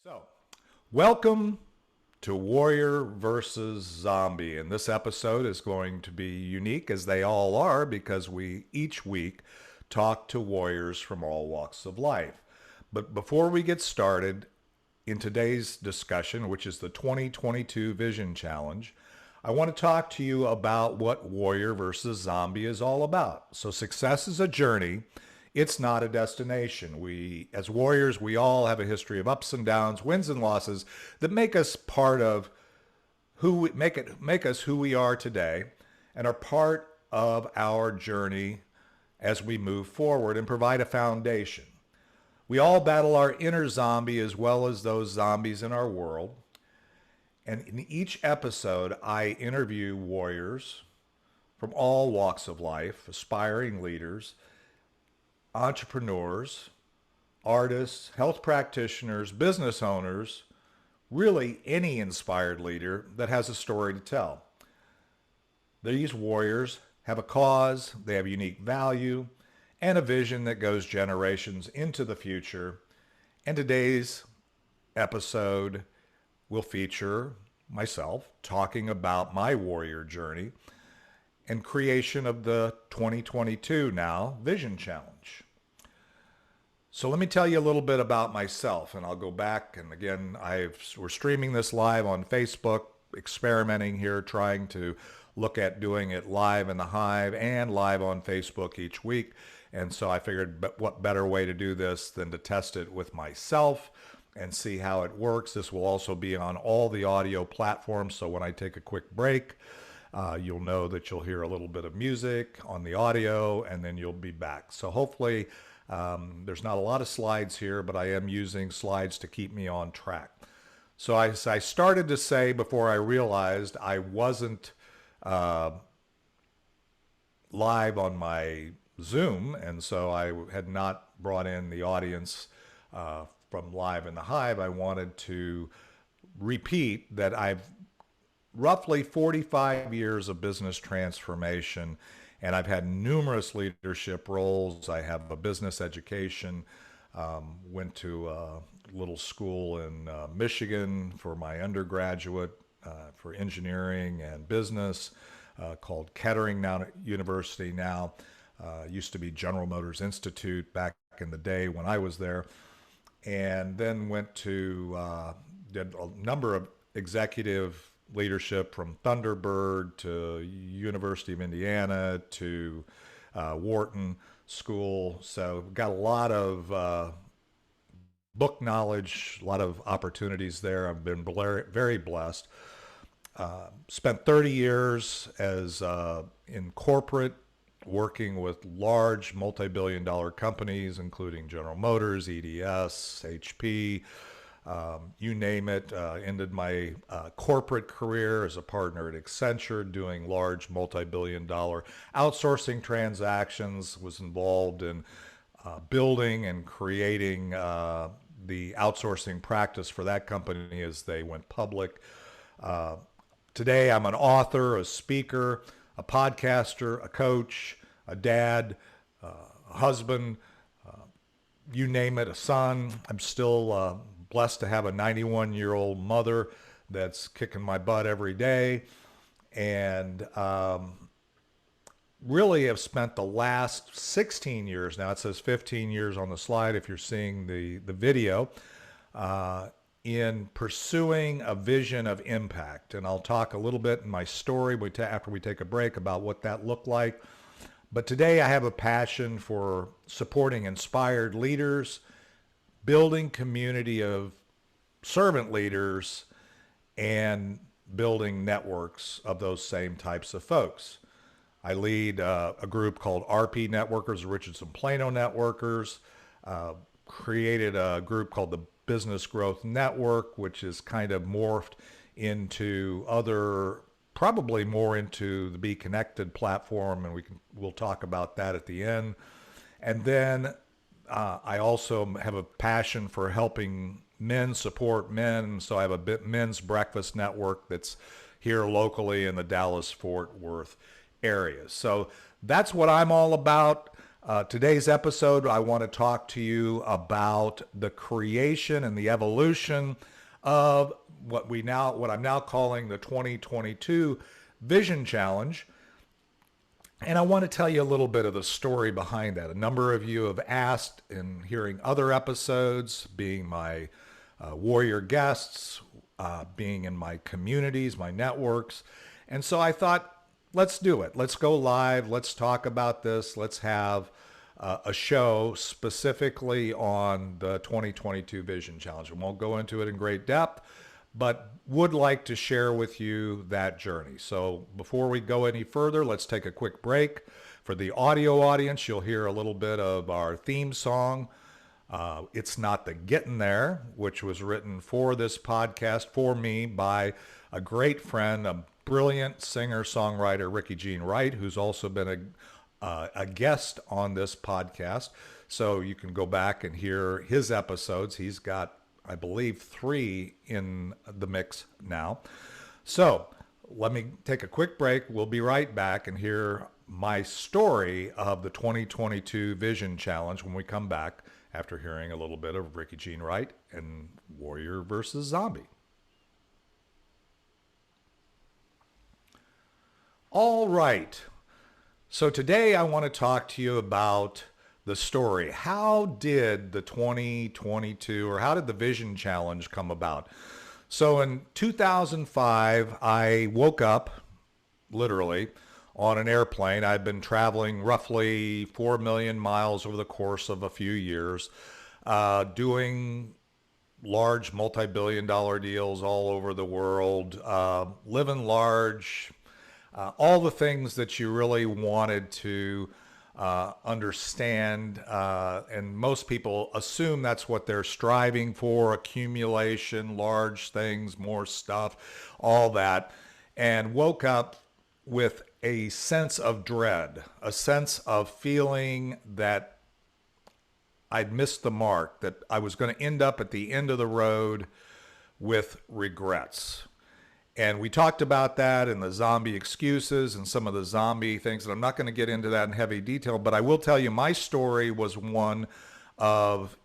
So, welcome to Warrior versus Zombie. And this episode is going to be unique, as they all are, because we each week talk to warriors from all walks of life. But before we get started in today's discussion, which is the 2022 Vision Challenge, I want to talk to you about what Warrior versus Zombie is all about. So, success is a journey. It's not a destination. We, as warriors, we all have a history of ups and downs, wins and losses that make us part of make us who we are today, and are part of our journey as we move forward and provide a foundation. We all battle our inner zombie as well as those zombies in our world. And in each episode, I interview warriors from all walks of life, aspiring leaders, entrepreneurs, artists, health practitioners, business owners, really any inspired leader that has a story to tell. These warriors have a cause, they have unique value, and a vision that goes generations into the future. And today's episode will feature myself talking about my warrior journey and creation of the 2022 now Vision Challenge. So let me tell you a little bit about myself, and I'll go back. And again, we're streaming this live on Facebook, experimenting here, trying to look at doing it live in the Hive and live on Facebook each week. And so I figured what better way to do this than to test it with myself and see how it works. This will also be on all the audio platforms. So when I take a quick break, you'll know that you'll hear a little bit of music on the audio, and then you'll be back. So hopefully there's not a lot of slides here, but I am using slides to keep me on track. So I started to say before I realized I wasn't live on my Zoom, and so I had not brought in the audience from Live in the Hive. I wanted to repeat that I've roughly 45 years of business transformation, and I've had numerous leadership roles. I have a business education, went to a little school in Michigan for my undergraduate for engineering and business called Kettering University now. Used to be General Motors Institute back in the day when I was there. And then went to, did a number of executive leadership from Thunderbird to University of Indiana to Wharton School. So got a lot of book knowledge, a lot of opportunities there. I've been very blessed. Spent 30 years as in corporate, working with large multi-billion-dollar companies, including General Motors, EDS, HP, you name it. Ended my corporate career as a partner at Accenture, doing large multi-billion-dollar outsourcing transactions. Was involved in building and creating the outsourcing practice for that company as they went public. Today, I'm an author, a speaker, a podcaster, a coach, a dad, a husband, you name it, a son. I'm still blessed to have a 91-year-old mother that's kicking my butt every day. And really have spent the last 16 years, now it says 15 years on the slide if you're seeing the video, in pursuing a vision of impact. And I'll talk a little bit in my story after we take a break about what that looked like. But today I have a passion for supporting inspired leaders, building community of servant leaders, and building networks of those same types of folks. I lead a group called RP Networkers, Richardson Plano Networkers, created a group called the Business Growth Network, which is kind of morphed into probably more into the Be Connected platform, and we'll talk about that at the end. And then I also have a passion for helping men support men, so I have a men's breakfast network that's here locally in the Dallas-Fort Worth area. So that's what I'm all about. Today's episode, I want to talk to you about the creation and the evolution of what I'm now calling the 2022 Vision Challenge. And I want to tell you a little bit of the story behind that. A number of you have asked in hearing other episodes, being my warrior guests, being in my communities, my networks. And so I thought, let's do it. Let's go live. Let's talk about this. Let's have a show specifically on the 2022 Vision Challenge. We won't go into it in great depth, but would like to share with you that journey. So before we go any further, let's take a quick break. For the audio audience, you'll hear a little bit of our theme song. It's Not the Getting There, which was written for this podcast for me by a great friend, a brilliant singer-songwriter, Ricky Jean Wright, who's also been a guest on this podcast. So you can go back and hear his episodes. He's got, I believe, 3 in the mix now. So let me take a quick break. We'll be right back and hear my story of the 2022 Vision Challenge when we come back after hearing a little bit of Ricky Jean Wright and Warrior versus Zombie. All right. So today I want to talk to you about the story. How did the 2022 or how did the Vision Challenge come about? So in 2005, I woke up literally on an airplane. I'd been traveling roughly 4 million miles over the course of a few years, doing large multi-billion dollar deals all over the world, living large, all the things that you really wanted to understand. And most people assume that's what they're striving for: accumulation, large things, more stuff, all that. And woke up with a sense of dread, a sense of feeling that I'd missed the mark, that I was going to end up at the end of the road with regrets. And we talked about that in the zombie excuses and some of the zombie things. And I'm not going to get into that in heavy detail, but I will tell you my story was one of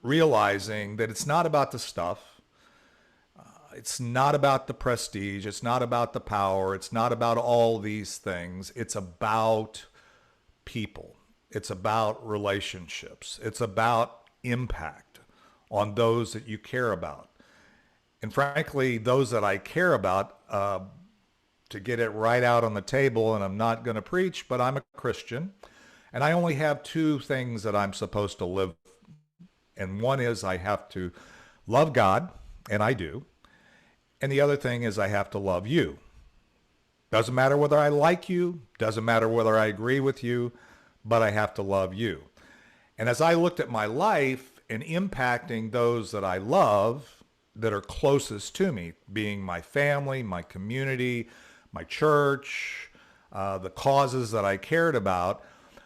realizing that it's not about the stuff. It's not about the prestige. It's not about the power. It's not about all these things. It's about people. It's about relationships. It's about impact on those that you care about. And frankly, those that I care about, to get it right out on the table, and I'm not going to preach, but I'm a Christian, and I only have 2 things that I'm supposed to live. And one is I have to love God, and I do. And the other thing is I have to love you. Doesn't matter whether I like you, doesn't matter whether I agree with you, but I have to love you. And as I looked at my life and impacting those that I love, that are closest to me, being my family, my community, my church, the causes that I cared about,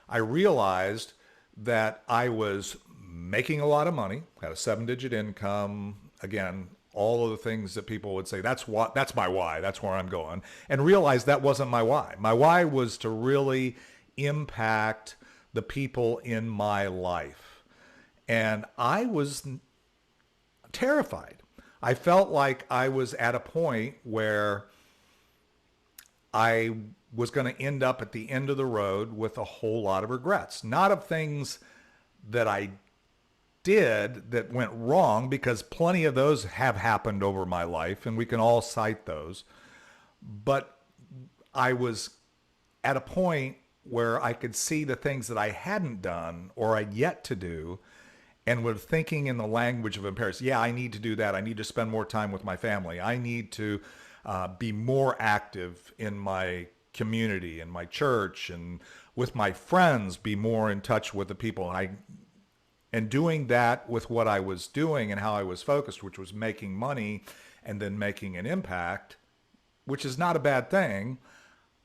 I realized that I was making a lot of money, had a 7-digit income. Again, all of the things that people would say, that's my why, that's where I'm going, and realized that wasn't my why. My why was to really impact the people in my life. And I was terrified. I felt like I was at a point where I was going to end up at the end of the road with a whole lot of regrets. Not of things that I did that went wrong, because plenty of those have happened over my life and we can all cite those. But I was at a point where I could see the things that I hadn't done or I'd yet to do, and with thinking in the language of imperative. Yeah, I need to do that. I need to spend more time with my family. I need to be more active in my community and my church and with my friends, be more in touch with the people. And doing that with what I was doing and how I was focused, which was making money and then making an impact, which is not a bad thing.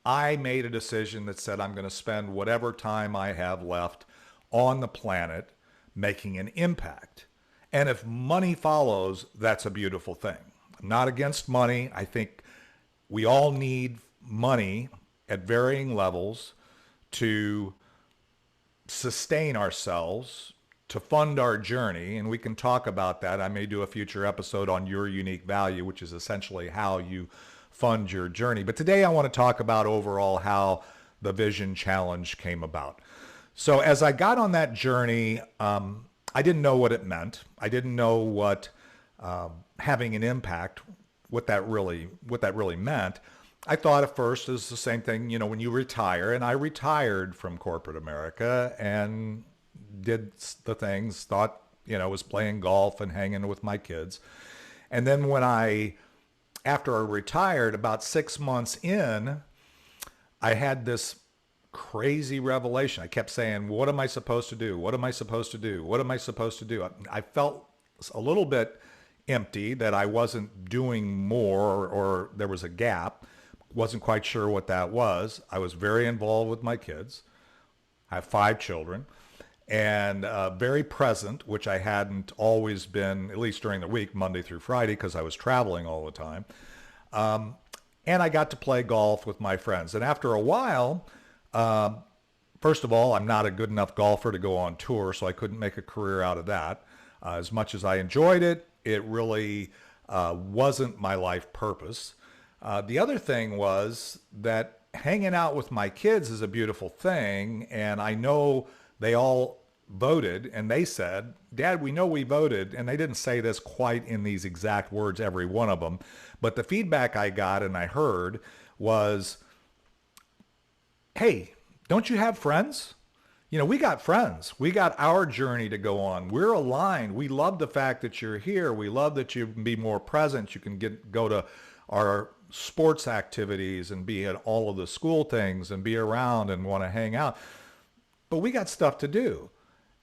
I made a decision that said I'm going to spend whatever time I have left on the planet making an impact. And if money follows, that's a beautiful thing. I'm not against money. I think we all need money at varying levels to sustain ourselves, to fund our journey, and we can talk about that. I may do a future episode on your unique value, which is essentially how you fund your journey. But today I want to talk about overall how the Vision Challenge came about. So as I got on that journey, I didn't know what it meant. I didn't know what having an impact, what that really meant. I thought at first it was the same thing, when you retire, and I retired from corporate America and did the things, thought, was playing golf and hanging with my kids. And then after I retired, about 6 months in, I had this crazy revelation. I kept saying, what am I supposed to do? What am I supposed to do? What am I supposed to do? I felt a little bit empty, that I wasn't doing more, or there was a gap. Wasn't quite sure what that was. I was very involved with my kids. I have 5 children, and very present, which I hadn't always been, at least during the week, Monday through Friday, because I was traveling all the time. And I got to play golf with my friends. And after a while, first of all, I'm not a good enough golfer to go on tour, so I couldn't make a career out of that. As much as I enjoyed it, it really wasn't my life purpose. The other thing was that hanging out with my kids is a beautiful thing, and I know they all voted, and they said, Dad, we know we voted, and they didn't say this quite in these exact words, every one of them, but the feedback I got and I heard was, hey, don't you have friends? We got friends. We got our journey to go on. We're aligned. We love the fact that you're here. We love that you can be more present. You can go to our sports activities and be at all of the school things and be around and want to hang out. But we got stuff to do.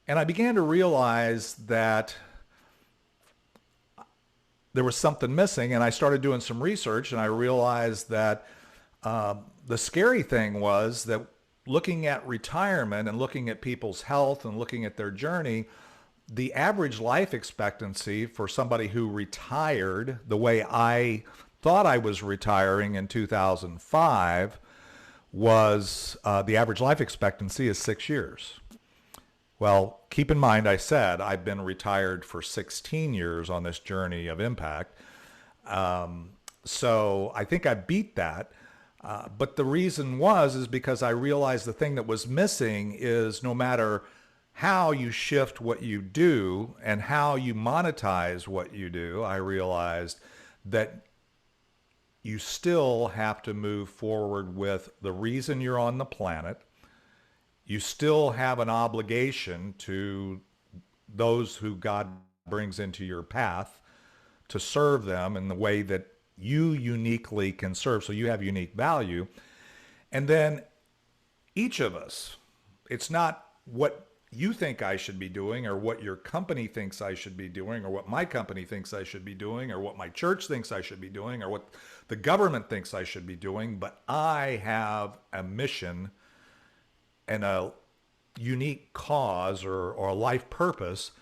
And I began to realize that there was something missing, and I started doing some research, and I realized that the scary thing was that looking at retirement and looking at people's health and looking at their journey, the average life expectancy for somebody who retired the way I thought I was retiring in 2005 was the average life expectancy is 6 years. Well, keep in mind, I said I've been retired for 16 years on this journey of impact. So I think I beat that. But the reason is because I realized the thing that was missing is no matter how you shift what you do and how you monetize what you do, I realized that you still have to move forward with the reason you're on the planet. You still have an obligation to those who God brings into your path to serve them in the way that you uniquely can serve. So you have unique value. And then each of us, it's not what you think I should be doing or what your company thinks I should be doing or what my company thinks I should be doing or what my church thinks I should be doing or what the government thinks I should be doing, but I have a mission and a unique cause or a life purpose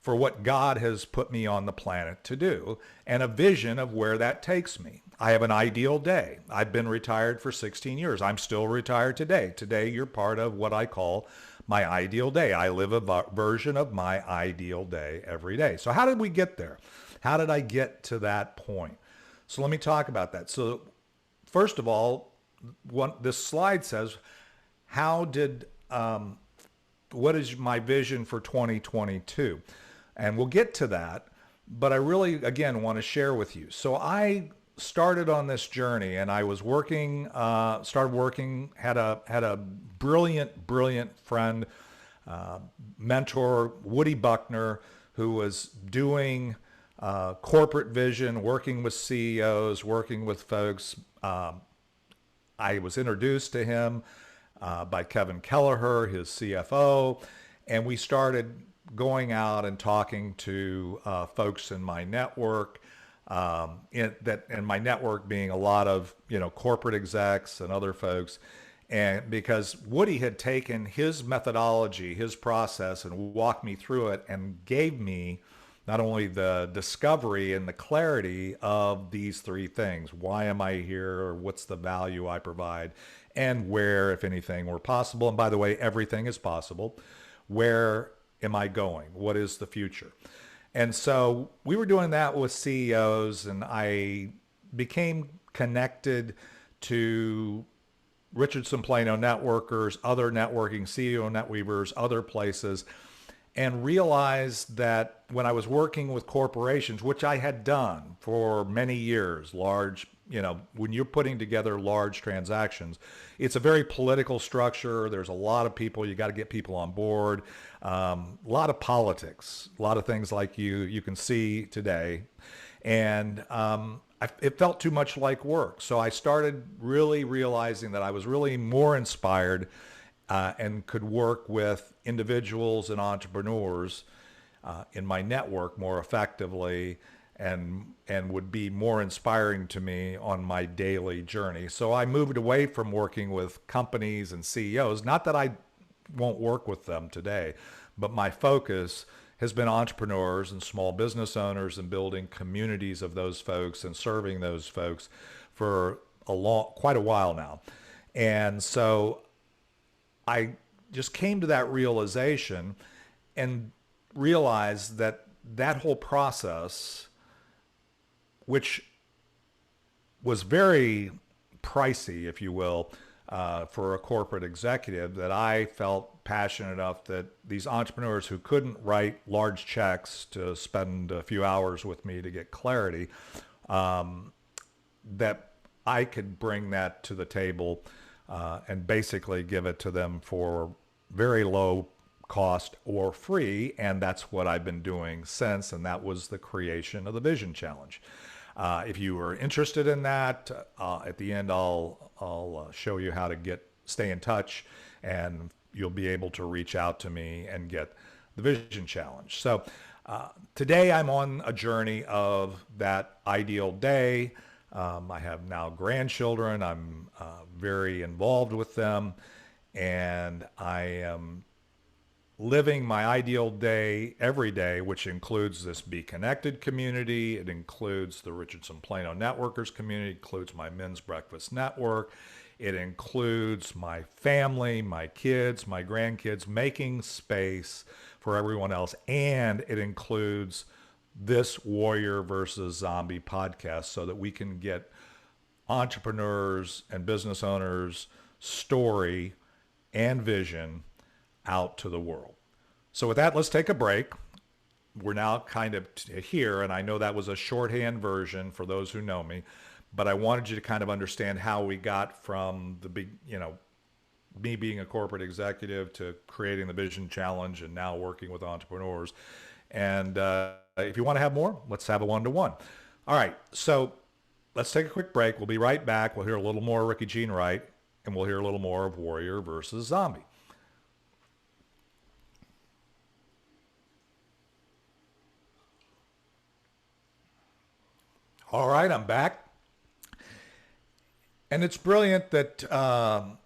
for what God has put me on the planet to do and a vision of where that takes me. I have an ideal day. I've been retired for 16 years. I'm still retired today. Today, you're part of what I call my ideal day. I live a version of my ideal day every day. So how did we get there? How did I get to that point? So let me talk about that. So first of all, this slide says, what is my vision for 2022? And we'll get to that, but I really, again, want to share with you. So I started on this journey and I was working, had a brilliant friend, mentor, Woody Buckner, who was doing corporate vision, working with CEOs, working with folks. I was introduced to him by Kevin Kelleher, his CFO, and we started going out and talking to folks in my network, and my network being a lot of corporate execs and other folks, and because Woody had taken his methodology, his process, and walked me through it and gave me not only the discovery and the clarity of these 3 things. Why am I here? Or what's the value I provide? and where, if anything, were possible. And by the way, everything is possible. Where am I going? What is the future? And so we were doing that with CEOs, and I became connected to Richardson Plano networkers, other networking, CEO NetWeavers, other places, and realized that when I was working with corporations, which I had done for many years, large, when you're putting together large transactions, it's a very political structure. There's a lot of people. You got to get people on board. A lot of politics, a lot of things like you can see today. And it felt too much like work. So I started really realizing that I was really more inspired and could work with individuals and entrepreneurs in my network more effectively and would be more inspiring to me on my daily journey. So I moved away from working with companies and CEOs. Not that I won't work with them today, but my focus has been entrepreneurs and small business owners and building communities of those folks and serving those folks for quite a while now. And so I just came to that realization and realized that that whole process, which was very pricey, if you will, for a corporate executive, that I felt passionate enough that these entrepreneurs who couldn't write large checks to spend a few hours with me to get clarity, that I could bring that to the table and basically give it to them for very low cost or free. And that's what I've been doing since. And that was the creation of the Vision Challenge. If you are interested in that, at the end, I'll show you how to stay in touch, and you'll be able to reach out to me and get the Vision Challenge. So today I'm on a journey of that ideal day. I have now grandchildren. I'm very involved with them, and I am living my ideal day every day, which includes this Be Connected community. It includes the Richardson Plano Networkers community. It includes my Men's Breakfast Network. It includes my family, my kids, my grandkids, making space for everyone else. And it includes this Warrior versus Zombie podcast so that we can get entrepreneurs and business owners' story and vision out to the world. So with that, let's take a break. We're now kind of here, and I know that was a shorthand version for those who know me, but I wanted you to kind of understand how we got from the big, me being a corporate executive to creating the Vision Challenge and now working with entrepreneurs. And if you want to have more, let's have a one-to-one. All right, so let's take a quick break. We'll be right back. We'll hear a little more Ricky Jean Wright, and we'll hear a little more of Warrior versus Zombie. All right, I'm back. And it's brilliant that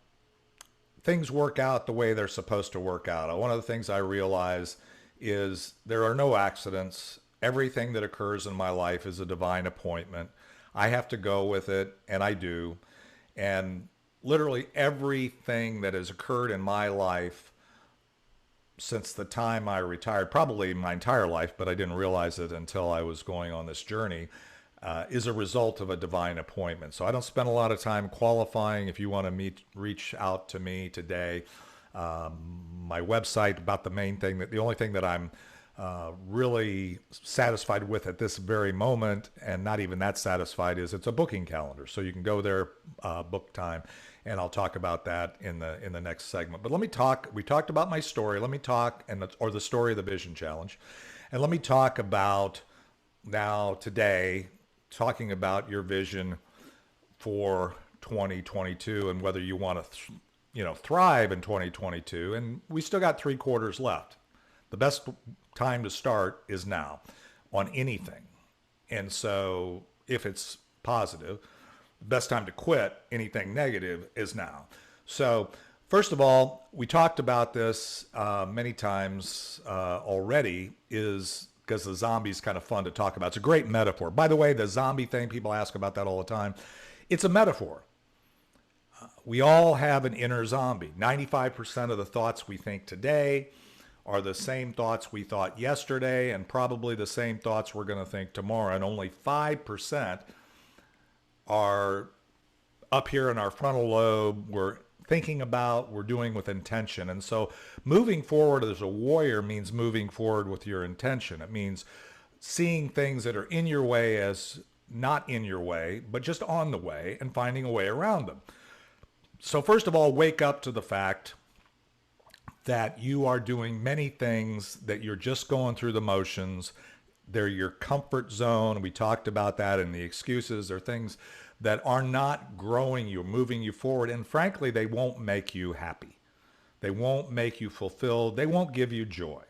things work out the way they're supposed to work out. One of the things I realize is there are no accidents. Everything that occurs in my life is a divine appointment. I have to go with it, and I do. And literally everything that has occurred in my life since the time I retired, probably my entire life, but I didn't realize it until I was going on this journey, is a result of a divine appointment. So I don't spend a lot of time qualifying. If you want to reach out to me today. My website, about the main thing, the only thing that I'm really satisfied with at this very moment, and not even that satisfied, is it's a booking calendar. So you can go there, book time, and I'll talk about that in the next segment. But let me talk. We talked about my story. Let me talk, or the story of the Vision Challenge, and let me talk about now today, talking about your vision for 2022 and whether you want to thrive in 2022. And we still got 3 quarters left. The best time to start is now on anything. And so if it's positive, the best time to quit anything negative is now. So first of all, we talked about this many times already, is because the zombie is kind of fun to talk about. It's a great metaphor. By the way, the zombie thing, people ask about that all the time. It's a metaphor. We all have an inner zombie. 95% of the thoughts we think today are the same thoughts we thought yesterday, and probably the same thoughts we're going to think tomorrow. And only 5% are up here in our frontal lobe. We're thinking about, we're doing with intention. And so moving forward as a warrior means moving forward with your intention. It means seeing things that are in your way as not in your way, but just on the way, and finding a way around them. So first of all, wake up to the fact that you are doing many things that you're just going through the motions. They're your comfort zone. We talked about that in the excuses. They're things that are not growing you, moving you forward. And frankly, they won't make you happy. They won't make you fulfilled. They won't give you joy.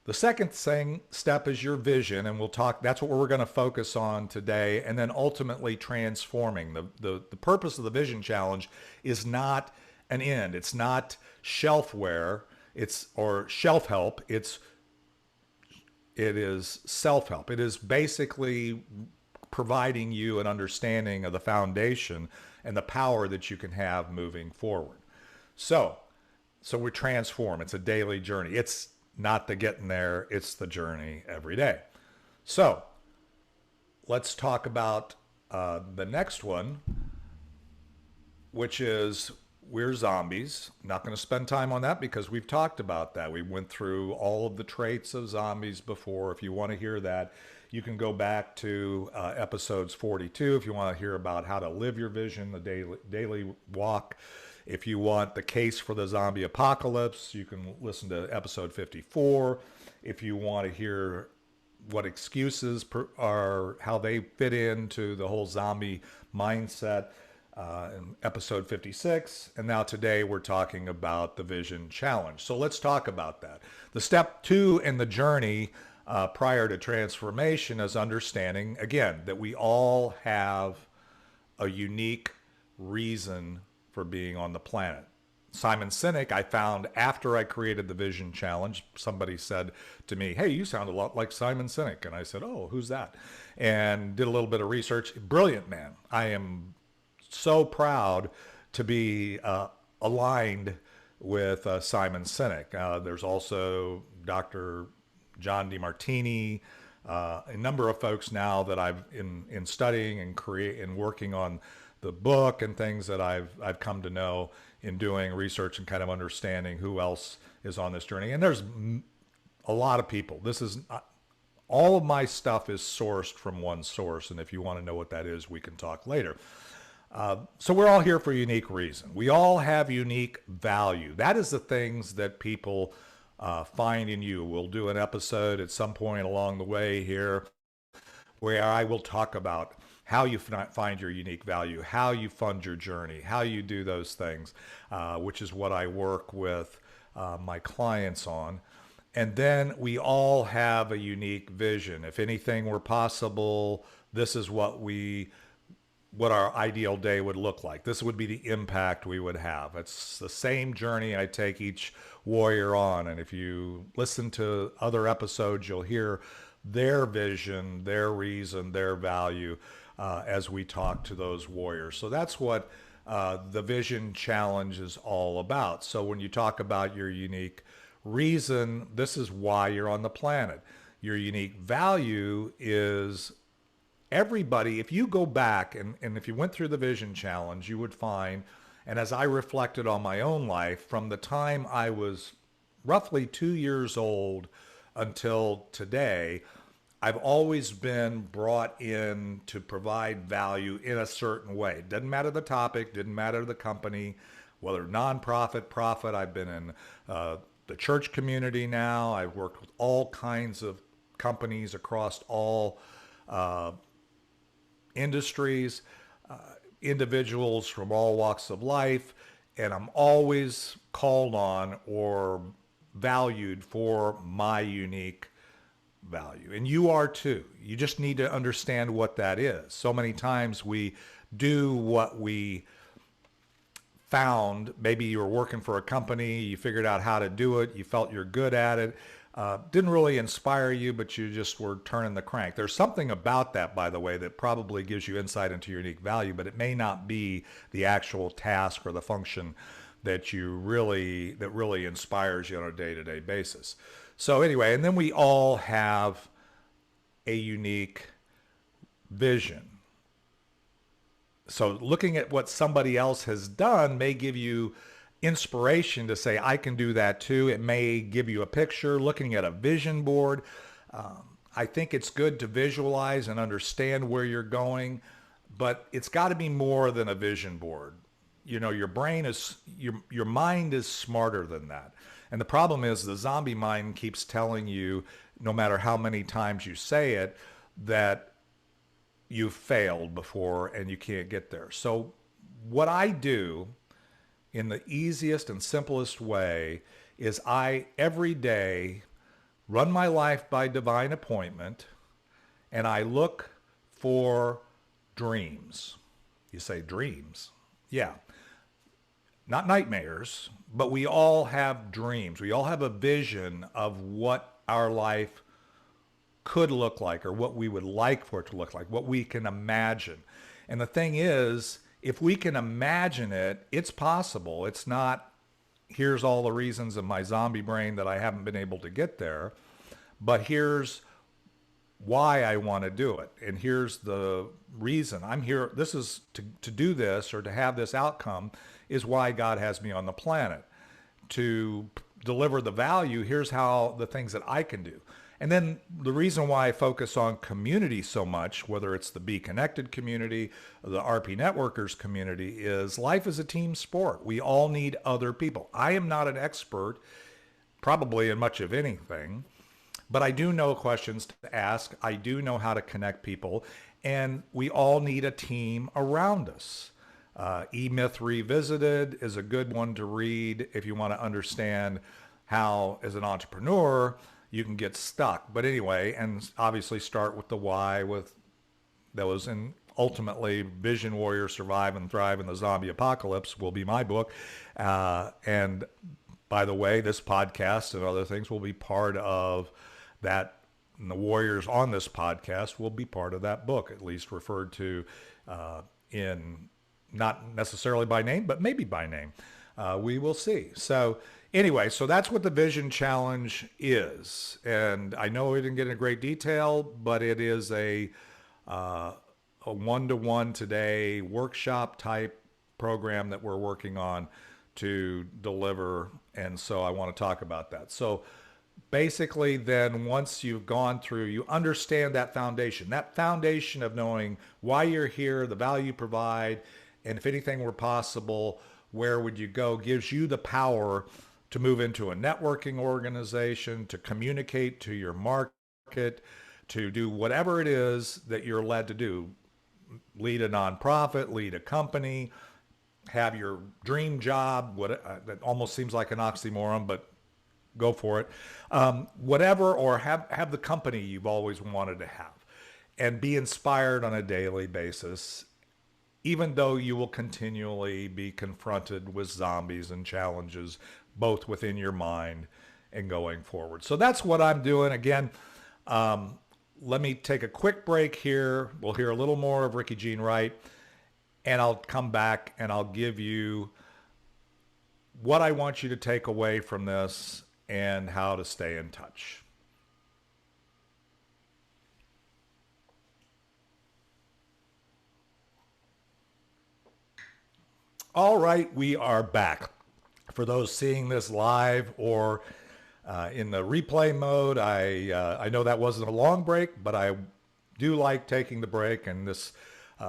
The second step is your vision, and we'll talk, that's what we're going to focus on today, and then ultimately transforming. The purpose of the Vision Challenge is not an end. It's not shelfware, or shelf help. It is self-help. It is basically providing you an understanding of the foundation and the power that you can have moving forward. So we transform. It's a daily journey. It's not the getting there, it's the journey every day. So let's talk about the next one, which is we're zombies. I'm not going to spend time on that because we've talked about that. We went through all of the traits of zombies before. If you want to hear that, you can go back to episodes 42 if you want to hear about how to live your vision, the daily walk. If you want the case for the zombie apocalypse, you can listen to episode 54. If you want to hear what excuses are, how they fit into the whole zombie mindset, in episode 56. And now today we're talking about the Vision Challenge. So let's talk about that. The step 2 in the journey prior to transformation is understanding, again, that we all have a unique reason for being on the planet. Simon Sinek, I found after I created the Vision Challenge, somebody said to me, "Hey, you sound a lot like Simon Sinek." And I said, "Oh, who's that?" And did a little bit of research. Brilliant man. I am so proud to be aligned with Simon Sinek. There's also Dr. John DeMartini, a number of folks now that I've in studying and working on the book and things that I've come to know in doing research and kind of understanding who else is on this journey. And there's a lot of people. This is all of my stuff is sourced from one source. And if you want to know what that is, we can talk later. So we're all here for a unique reason. We all have unique value. That is the things that people find in you. We'll do an episode at some point along the way here where I will talk about how you find your unique value, how you fund your journey, how you do those things, which is what I work with my clients on. And then we all have a unique vision. If anything were possible, this is what our ideal day would look like. This would be the impact we would have. It's the same journey I take each warrior on. And if you listen to other episodes, you'll hear their vision, their reason, their value as we talk to those warriors. So that's what the Vision Challenge is all about. So when you talk about your unique reason, this is why you're on the planet. Your unique value is everybody. If you go back and if you went through the Vision Challenge, you would find, and as I reflected on my own life, from the time I was roughly 2 years old until today, I've always been brought in to provide value in a certain way. Doesn't matter the topic, didn't matter the company, whether nonprofit, profit. I've been in the church community now. I've worked with all kinds of companies across all industries, individuals from all walks of life, and I'm always called on or valued for my unique value. And you are too. You just need to understand what that is. So many times we do what we found. Maybe you were working for a company, you figured out how to do it, you felt you're good at it, didn't really inspire you, but you just were turning the crank. There's something about that, by the way, that probably gives you insight into your unique value, but it may not be the actual task or the function that really inspires you on a day-to-day basis. So anyway, and then we all have a unique vision. So looking at what somebody else has done may give you inspiration to say, I can do that too. It may give you a picture, looking at a vision board. I think it's good to visualize and understand where you're going, but it's got to be more than a vision board. You know, your mind is smarter than that. And the problem is the zombie mind keeps telling you, no matter how many times you say it, that you've failed before and you can't get there. So what I do in the easiest and simplest way is I every day run my life by divine appointment, and I look for dreams. You say dreams? Yeah. Not nightmares, but we all have dreams. We all have a vision of what our life could look like, or what we would like for it to look like, what we can imagine. And the thing is, if we can imagine it, it's possible. It's not, here's all the reasons in my zombie brain that I haven't been able to get there, but here's why I want to do it. And here's the reason I'm here. This is to do this, or to have this outcome, is why God has me on the planet, to deliver the value. Here's how the things that I can do. And then the reason why I focus on community so much, whether it's the Be Connected community, the RP Networkers community, is life is a team sport. We all need other people. I am not an expert, probably in much of anything, but I do know questions to ask. I do know how to connect people, and we all need a team around us. E-Myth Revisited is a good one to read if you want to understand how, as an entrepreneur, you can get stuck. But anyway, and obviously start with the why, with those, and ultimately Vision Warrior Survive and Thrive in the Zombie Apocalypse will be my book. And by the way, this podcast and other things will be part of that. And the warriors on this podcast will be part of that book, at least referred to in, not necessarily by name, but maybe by name. We will see. So anyway, so that's what the Vision Challenge is. And I know we didn't get into great detail, but it is a one-to-one today workshop type program that we're working on to deliver. And so I want to talk about that. So basically then, once you've gone through, you understand that foundation of knowing why you're here, the value you provide, and if anything were possible, where would you go, gives you the power to move into a networking organization, to communicate to your market, to do whatever it is that you're led to do. Lead a nonprofit, lead a company, have your dream job. That almost seems like an oxymoron, but go for it. Whatever, or have the company you've always wanted to have, and be inspired on a daily basis, even though you will continually be confronted with zombies and challenges, both within your mind and going forward. So that's what I'm doing. Again, let me take a quick break here. We'll hear a little more of Ricky Jean Wright, and I'll come back and I'll give you what I want you to take away from this and how to stay in touch. All right, we are back. For those seeing this live or in the replay mode, I know that wasn't a long break, but I do like taking the break, and this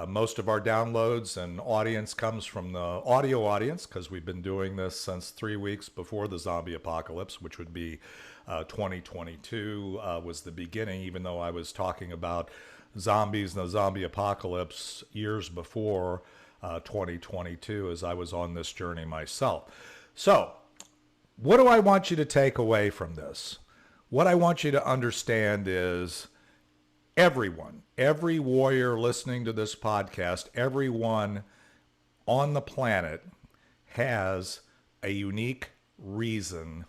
most of our downloads and audience comes from the audio audience, because we've been doing this since 3 weeks before the zombie apocalypse, which would be 2022 was the beginning, even though I was talking about zombies and the zombie apocalypse years before 2022, as I was on this journey myself. So what do I want you to take away from this? What I want you to understand is everyone, every warrior listening to this podcast, everyone on the planet has a unique reason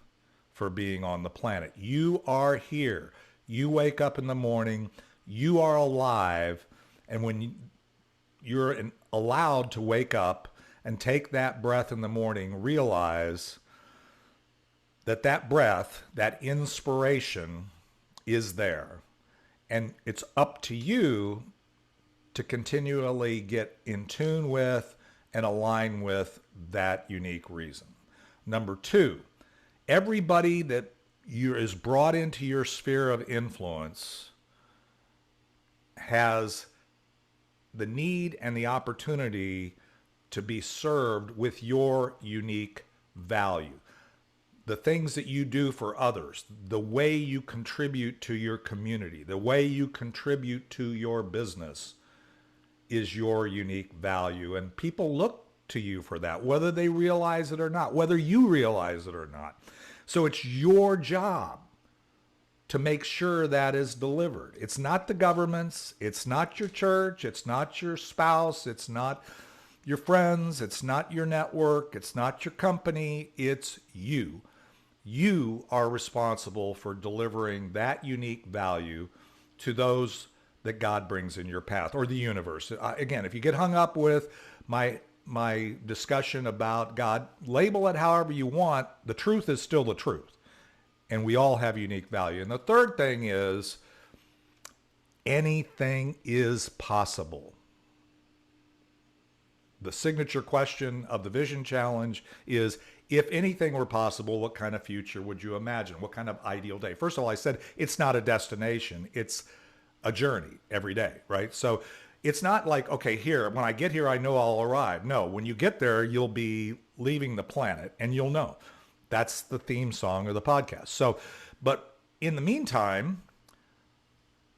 for being on the planet. You are here. You wake up in the morning, you are alive, and when you're allowed to wake up and take that breath in the morning, realize that that breath, that inspiration is there. And it's up to you to continually get in tune with and align with that unique reason. Number two, everybody that is brought into your sphere of influence has the need and the opportunity to be served with your unique value. The things that you do for others, the way you contribute to your community, the way you contribute to your business is your unique value. And people look to you for that, whether they realize it or not, whether you realize it or not. So it's your job to make sure that is delivered. It's not the government's, it's not your church, it's not your spouse, it's not your friends, it's not your network, it's not your company, it's you. You are responsible for delivering that unique value to those that God brings in your path, or the universe. Again, if you get hung up with my discussion about God, label it however you want. The truth is still the truth. And we all have unique value. And the third thing is, anything is possible. The signature question of the Vision Challenge is, if anything were possible, what kind of future would you imagine? What kind of ideal day? First of all, I said it's not a destination. It's a journey every day, right? So it's not like, okay, here, when I get here, I know I'll arrive. No, when you get there, you'll be leaving the planet and you'll know. That's the theme song of the podcast. So, but in the meantime,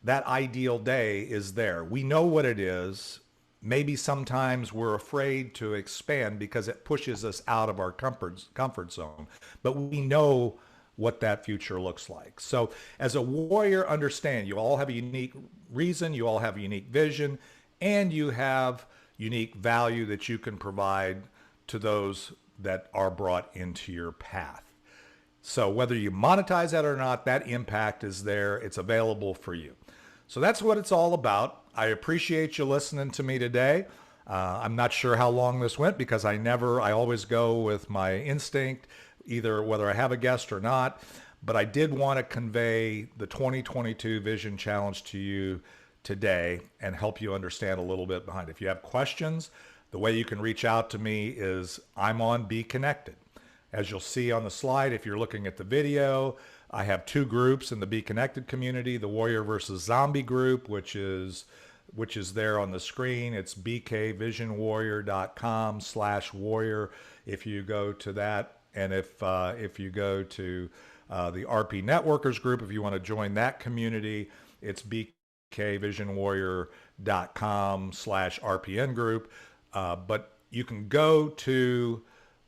that ideal day is there. We know what it is. Maybe sometimes we're afraid to expand because it pushes us out of our comfort zone. But we know what that future looks like. So as a warrior, understand you all have a unique reason, you all have a unique vision, and you have unique value that you can provide to those that are brought into your path. So whether you monetize that or not, that impact is there. It's available for you. So that's what it's all about. I appreciate you listening to me today. I'm not sure how long this went because I always go with my instinct, either whether I have a guest or not. But I did want to convey the 2022 Vision Challenge to you today and help you understand a little bit behind it. If you have questions, the way you can reach out to me is I'm on Be Connected. As you'll see on the slide, if you're looking at the video, I have two groups in the Be Connected community, the Warrior versus Zombie group, which is there on the screen. It's bkvisionwarrior.com/warrior. If you go to that, and if you go to the RP Networkers group, if you want to join that community, it's bkvisionwarrior.com/RPN group. But you can go to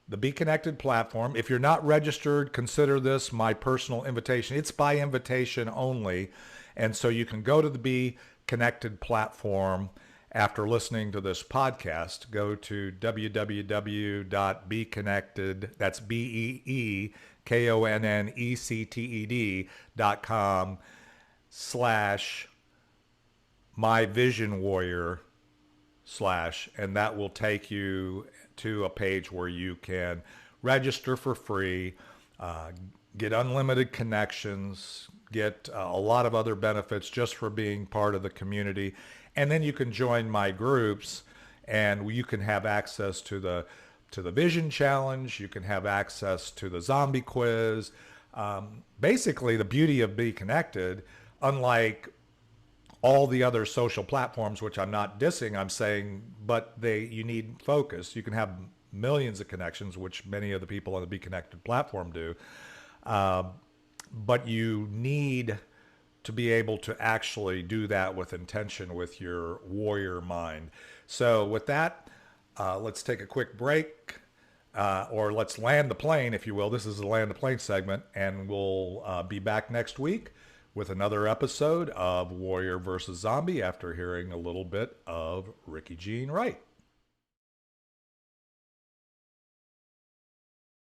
the Be Connected platform. If you're not registered, consider this my personal invitation. It's by invitation only. And so you can go to the Be Connected platform after listening to this podcast. Go to www.beconnected, that's BEEKONNECTED.com/myvisionwarrior/ and that will take you to a page where you can register for free, get unlimited connections, get a lot of other benefits just for being part of the community. And then you can join my groups and you can have access to the Vision Challenge. You can have access to the Zombie Quiz. Basically, the beauty of Be Connected, unlike all the other social platforms, which I'm not dissing, I'm saying, but you need focus. You can have millions of connections, which many of the people on the Be Connected platform do. But you need to be able to actually do that with intention, with your warrior mind. So with that, let's take a quick break, or let's land the plane, if you will. This is the Land the Plane segment, and we'll be back next week with another episode of Warrior versus Zombie after hearing a little bit of Ricky Jean Wright.